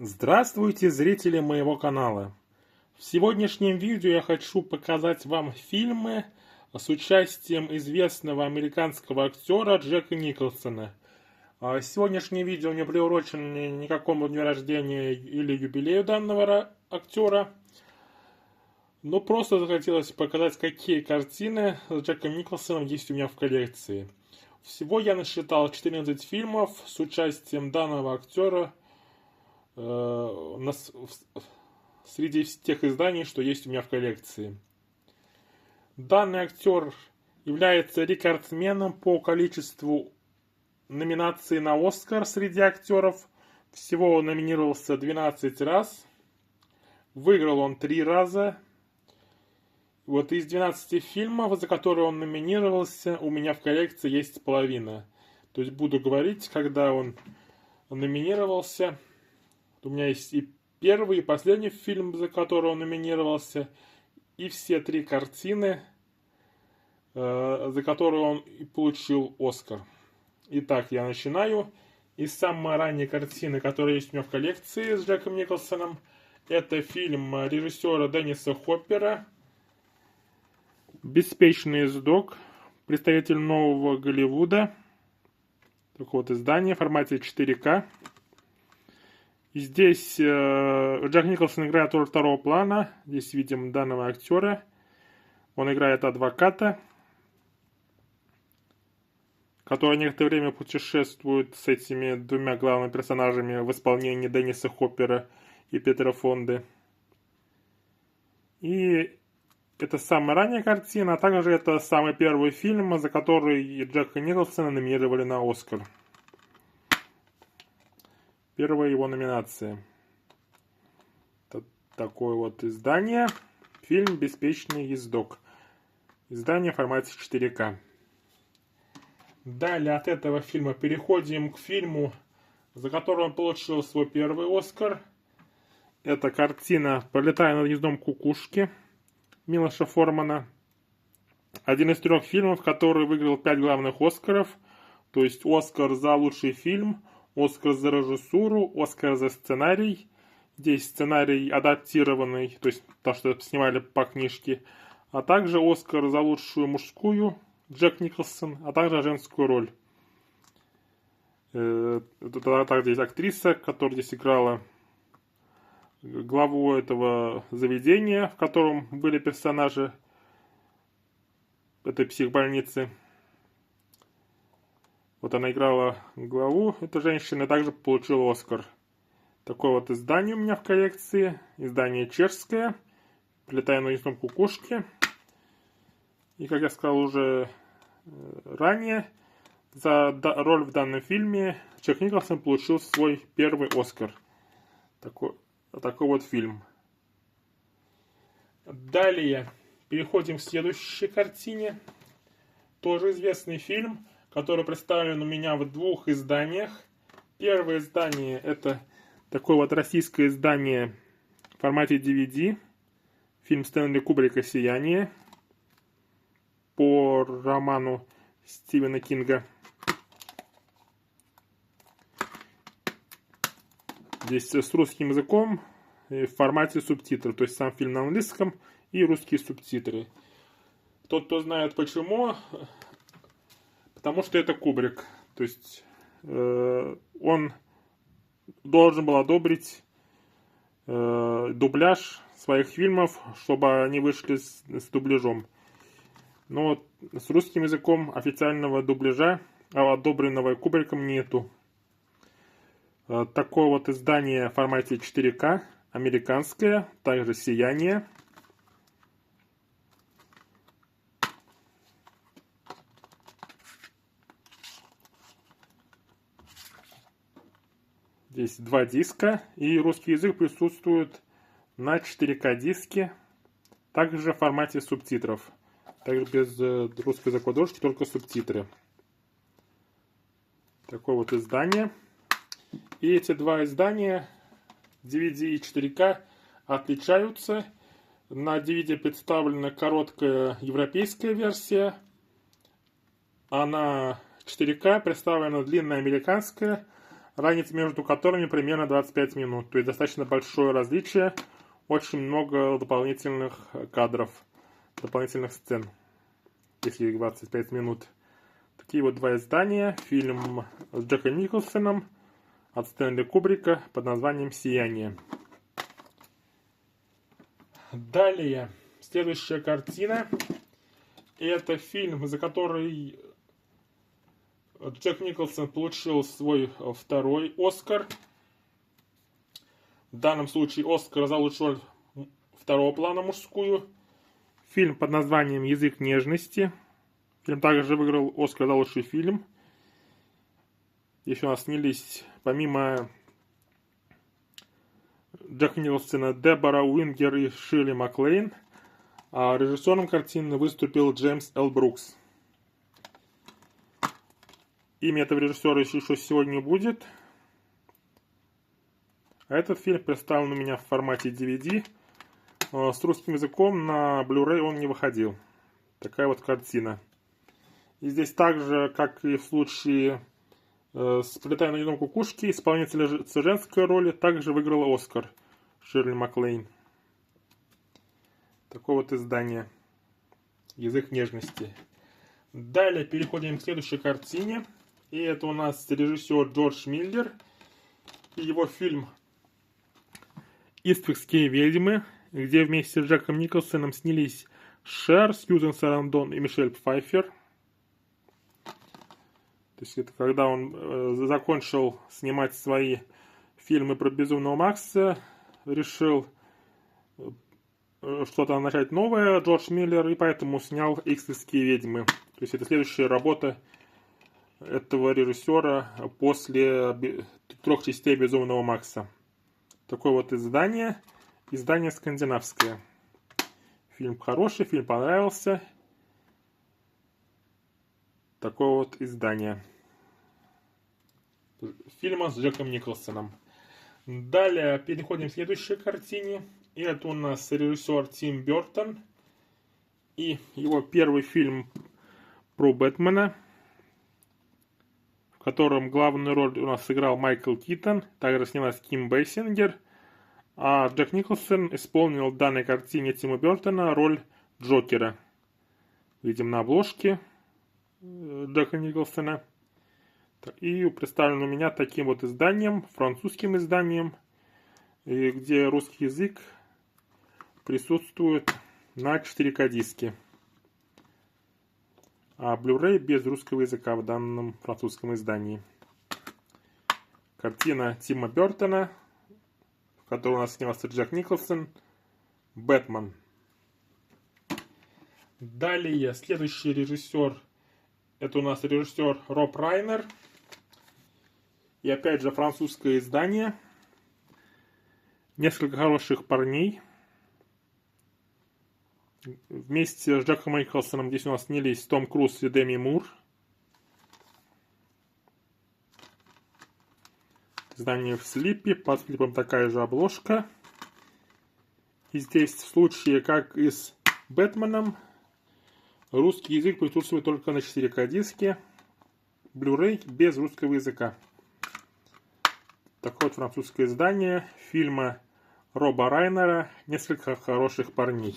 Здравствуйте, зрители моего канала! В сегодняшнем видео я хочу показать вам фильмы с участием известного американского актера Джека Николсона. Сегодняшнее видео не приурочено ни к какому дню рождения или юбилею данного актера, но просто захотелось показать, какие картины с Джеком Николсоном есть у меня в коллекции. Всего я насчитал 14 фильмов с участием данного актера среди тех изданий, что есть у меня в коллекции. Данный актер является рекордсменом по количеству номинаций на Оскар среди актеров. Всего он номинировался 12 раз. Выиграл он 3 раза. Вот из 12 фильмов, за которые он номинировался, у меня в коллекции есть половина. То есть буду говорить, когда он номинировался. У меня есть и первый, и последний фильм, за который он номинировался, и все 3 картины, за которые он и получил Оскар. Итак, я начинаю. И самая ранняя картина, которая есть у меня в коллекции с Джеком Николсоном, это фильм режиссера Денниса Хоппера «Беспечный ездок», представитель нового Голливуда. Такое вот издание в формате 4К. И здесь Джек Николсон играет роль второго плана. Здесь видим данного актера. Он играет адвоката, который некоторое время путешествует с этими 2 главными персонажами в исполнении Денниса Хоппера и Питера Фонды. И это самая ранняя картина, а также это самый первый фильм, за который Джека Николсона номинировали на Оскар. Первая его номинация. Такое вот издание. Фильм «Беспечный ездок». Издание в формате 4К. Далее от этого фильма переходим к фильму, за который он получил свой первый Оскар. Это картина «Пролетая над гнездом кукушки» Милоша Формана. Один из 3 фильмов, который выиграл 5 главных Оскаров. То есть Оскар за лучший фильм, Оскар за режиссуру, Оскар за сценарий. Здесь сценарий адаптированный, то есть то, что снимали по книжке. А также Оскар за лучшую мужскую, Джек Николсон, а также женскую роль. Также здесь актриса, которая здесь играла главу этого заведения, в котором были персонажи этой психбольницы. Вот она играла главу, эта женщина, и также получила Оскар. Такое вот издание у меня в коллекции. Издание чешское. «Прилетая над гнездом кукушки». И, как я сказал уже ранее, за роль в данном фильме Джек Николсон получил свой первый Оскар. Такой вот фильм. Далее переходим к следующей картине. Тоже известный фильм, который представлен у меня в 2 изданиях. Первое издание — это такое вот российское издание в формате DVD. Фильм Стэнли Кубрика «Сияние» по роману Стивена Кинга. Здесь с русским языком в формате субтитров. То есть сам фильм на английском и русские субтитры. Тот, кто знает почему, потому что это Кубрик. То есть он должен был одобрить дубляж своих фильмов, чтобы они вышли с дубляжом. Но с русским языком официального дубляжа, одобренного Кубриком, нету. Такое вот издание в формате 4К, американское, также «Сияние». Здесь 2 диска, и русский язык присутствует на 4К диске, также в формате субтитров. Также без русской закладочки, только субтитры. Такое вот издание. И эти 2 издания, DVD и 4К, отличаются. На DVD представлена короткая европейская версия, а на 4К представлена длинная американская разница между которыми примерно 25 минут. То есть достаточно большое различие, очень много дополнительных кадров, дополнительных сцен, если их 25 минут. Такие вот два издания. Фильм с Джеком Николсоном от Стэнли Кубрика под названием «Сияние». Далее, следующая картина. Это фильм, за который Джек Николсон получил свой второй Оскар. В данном случае Оскар за лучшую роль второго плана мужскую. Фильм под названием «Язык нежности». Фильм также выиграл Оскар за лучший фильм. Еще у нас снялись, помимо Джека Николсона, Дебора Уингер и Ширли Маклейн. А режиссером картины выступил Джеймс Л. Брукс. Имя этого режиссера еще сегодня не будет. А этот фильм представлен у меня в формате DVD. С русским языком на Blu-ray он не выходил. Такая вот картина. И здесь также, как и в случае с «Прилетая на одном кукушке», исполнительница женской роли также выиграла Оскар Ширли Маклейн. Такое вот издание «Язык нежности». Далее переходим к следующей картине. И это у нас режиссер Джордж Миллер. И его фильм «Иствикские ведьмы», где вместе с Джеком Николсоном снялись Шер, Сьюзен Сарандон и Мишель Пфайффер. То есть это когда он закончил снимать свои фильмы про Безумного Макса, решил что-то начать новое, Джордж Миллер, и поэтому снял «Иствикские ведьмы». То есть это следующая работа этого режиссера после 3 частей Безумного Макса. Такое вот издание. Издание скандинавское. Фильм хороший, фильм понравился. Такое вот издание фильма с Джеком Николсоном. Далее переходим к следующей картине. И это у нас режиссер Тим Бертон. И его первый фильм про Бэтмена, в котором главную роль у нас сыграл Майкл Китон. Также снялась Ким Бейсингер. А Джек Николсон исполнил в данной картине Тима Бертона роль Джокера. Видим на обложке Джека Николсона. И представлен у меня таким вот изданием, французским изданием, где русский язык присутствует на 4К диске. А Blu-ray без русского языка в данном французском издании. Картина Тима Бертона, в которой у нас снялся Джек Николсон, «Бэтмен». Далее, следующий режиссер, это у нас режиссер Роб Райнер. И опять же французское издание. «Несколько хороших парней». Вместе с Джеком Николсоном здесь у нас снялись Том Круз и Деми Мур. Издание в слипе, под слипом такая же обложка. И здесь в случае, как и с Бэтменом, русский язык присутствует только на 4К диске. Blu-ray без русского языка. Такое вот французское издание фильма Роба Райнера «Несколько хороших парней».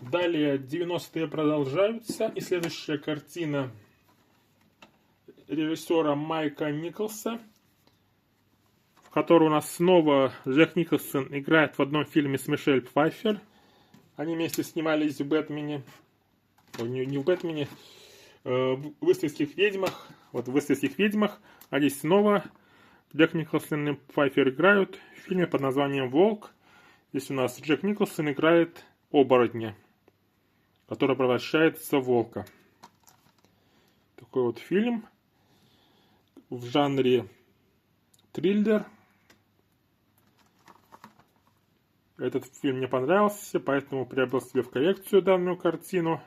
Далее 90-е продолжаются. И следующая картина режиссера Майка Николса, в которой у нас снова Джек Николсон играет в одном фильме с Мишель Пфайффер. Они вместе снимались в «Бэтмене». Не в «Бэтмене», в «Иствикских ведьмах». Вот в «Иствикских ведьмах». А здесь снова Джек Николсон и Пфайффер играют в фильме под названием «Волк». Здесь у нас Джек Николсон играет оборотня, который превращается в волка. Такой вот фильм в жанре триллер. Этот фильм мне понравился, поэтому приобрел себе в коллекцию данную картину.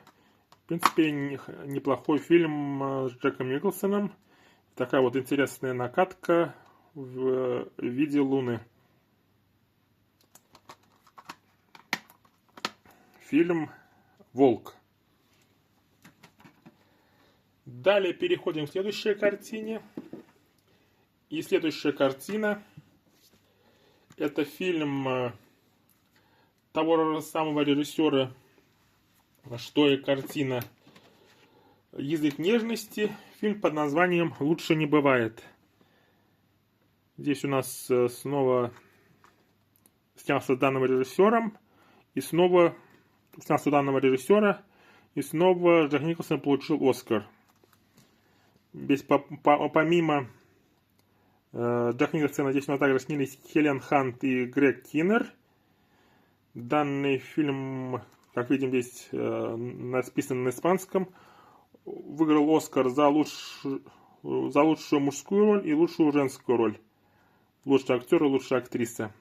В принципе, неплохой фильм с Джеком Николсоном. Такая вот интересная накатка в виде луны. Фильм «Волк». Далее переходим к следующей картине. И следующая картина — это фильм того же самого режиссера, что и картина «Язык нежности». Фильм под названием «Лучше не бывает». Здесь у нас снова снялся данным режиссером, и снова снялся данного режиссера, и снова Джек Николсон получил Оскар. Здесь помимо Джек Николсона здесь у нас также снялись Хелен Хант и Грег Киннер. Данный фильм, как видим, здесь написан на испанском. Выиграл Оскар за лучшую мужскую роль и лучшую женскую роль. Лучший актер и лучшая актриса.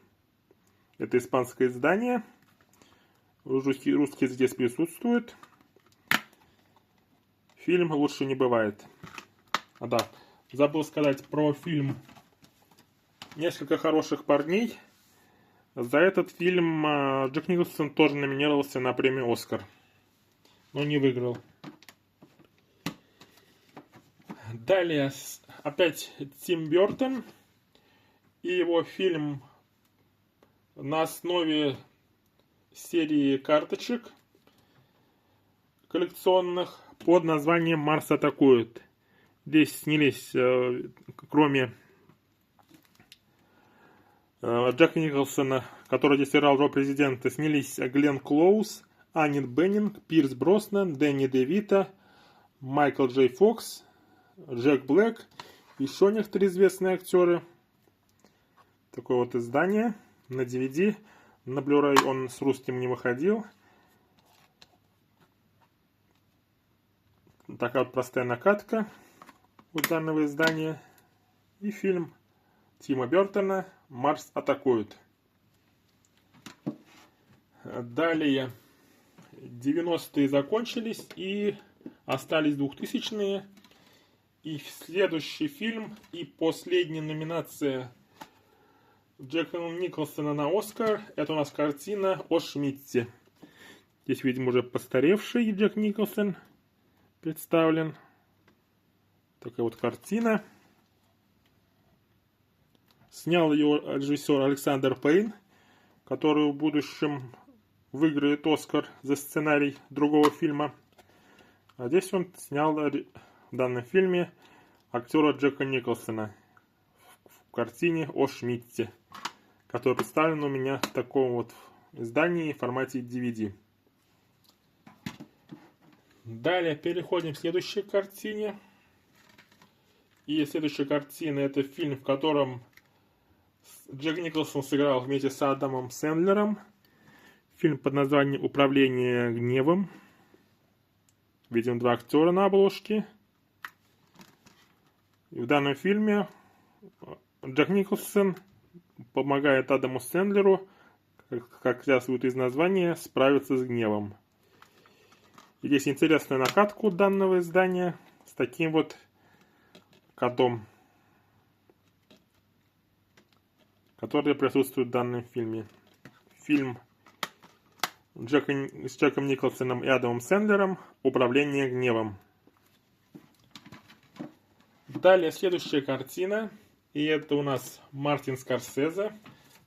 Это испанское издание. Русский здесь присутствует. Фильм «Лучше не бывает». Да, забыл сказать про фильм «Несколько хороших парней». За этот фильм Джек Николсон тоже номинировался на премию «Оскар», но не выиграл. Далее опять Тим Бёртон и его фильм на основе серии карточек коллекционных под названием «Марс атакует». Здесь снялись, кроме Джека Николсона, который здесь играл роль президента, снялись Гленн Клоуз, Аннет Беннинг, Пирс Броснан, Дэнни Девито, Майкл Джей Фокс, Джек Блэк, еще некоторые известные актеры. Такое вот издание на DVD. На Blu-ray он с русским не выходил. Такая вот простая накатка у данного издания. И фильм Тима Бёртона «Марс атакует». Далее 90-е закончились и остались 2000-е. И следующий фильм и последняя номинация Джека Николсона на Оскар — это у нас картина о Шмидте. Здесь, видимо, уже постаревший Джек Николсон представлен. Такая вот картина. Снял ее режиссер Александр Пейн, который в будущем выиграет Оскар за сценарий другого фильма. А здесь он снял в данном фильме актера Джека Николсона в картине о Шмидте, которая представлена у меня в таком вот издании в формате DVD. Далее переходим к следующей картине. И следующая картина — это фильм, в котором Джек Николсон сыграл вместе с Адамом Сэндлером. Фильм под названием «Управление гневом». Видим два актера на обложке. И в данном фильме Джек Николсон помогает Адаму Сэндлеру, как следует из названия, справиться с гневом. И здесь интересная накатка у данного издания с таким вот котом, который присутствует в данном фильме. Фильм с Джеком Николсоном и Адамом Сэндлером «Управление гневом». Далее следующая картина. И это у нас Мартин Скорсезе.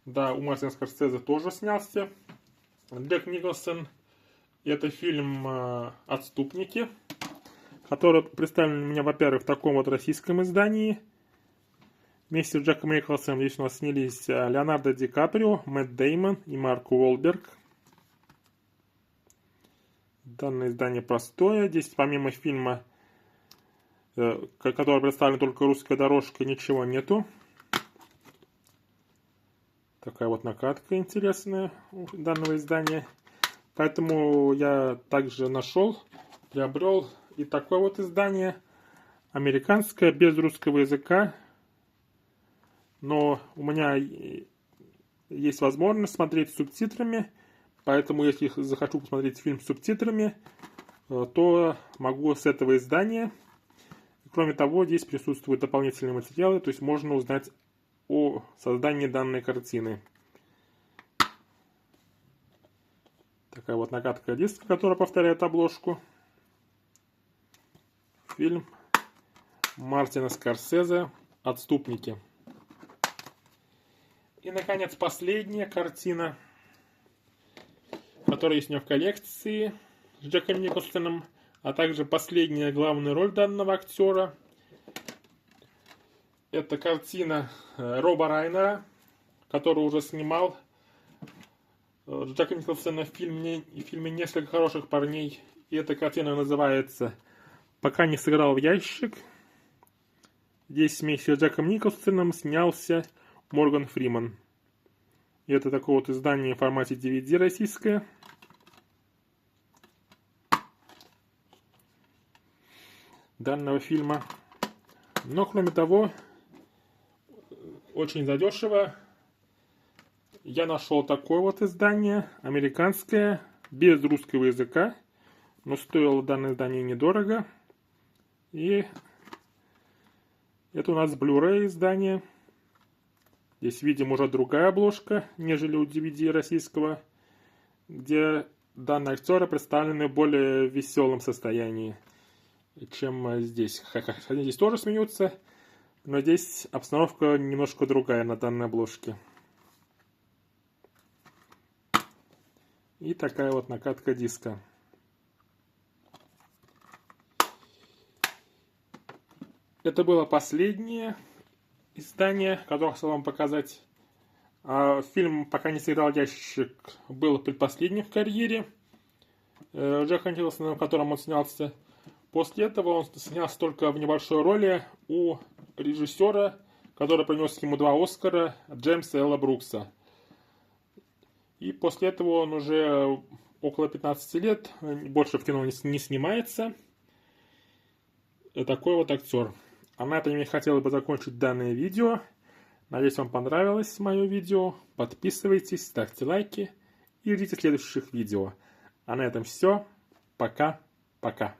Да, у Мартина Скорсезе тоже снялся Джек Николсон. И это фильм «Отступники», который представлен у меня, во-первых, в таком вот российском издании. Вместе с Джеком Николсоном здесь у нас снялись Леонардо Ди Каприо, Мэтт Деймон и Марк Уолберг. Данное издание простое. Здесь помимо фильма, который представлен только русская дорожка, ничего нету. Такая вот накатка интересная у данного издания. Поэтому я также приобрел и такое вот издание. Американское, без русского языка. Но у меня есть возможность смотреть с субтитрами. Поэтому, если захочу посмотреть фильм с субтитрами, то могу с этого издания. Кроме того, здесь присутствуют дополнительные материалы, то есть можно узнать о создании данной картины. Такая вот накатка диска, которая повторяет обложку. фильм Мартина Скорсезе «Отступники». И, наконец, последняя картина, которая есть у меня в коллекции с Джеком Николсоном, а также последняя главная роль данного актера. Это картина Роба Райнера, который уже снимал Джека Николсона в фильме «Несколько хороших парней». И эта картина называется «Пока не сыграл в ящик». Здесь вместе с Джеком Николсоном снялся Морган Фриман. И это такое вот издание в формате DVD российское. Данного фильма. Но кроме того, очень задешево я нашел такое вот издание, американское, без русского языка, но стоило данное издание недорого. И это у нас Blu-ray издание. Здесь, видим, уже другая обложка, нежели у DVD российского, где данные актеры представлены в более веселом состоянии, чем здесь. Хотя здесь тоже смеются, но здесь обстановка немножко другая на данной обложке. И такая вот накатка диска. Это было последнее издание, которое хотел вам показать. Фильм «Пока не сыграл ящик» был предпоследним в карьере Джека Николсона, в котором он снялся. После этого он снялся только в небольшой роли у режиссера, который принес ему 2 Оскара, Джеймса Элла Брукса. И после этого он уже около 15 лет больше в кино не снимается. Такой вот актер. А на этом я хотел бы закончить данное видео. Надеюсь, вам понравилось мое видео. Подписывайтесь, ставьте лайки и ждите следующих видео. А на этом все. Пока-пока.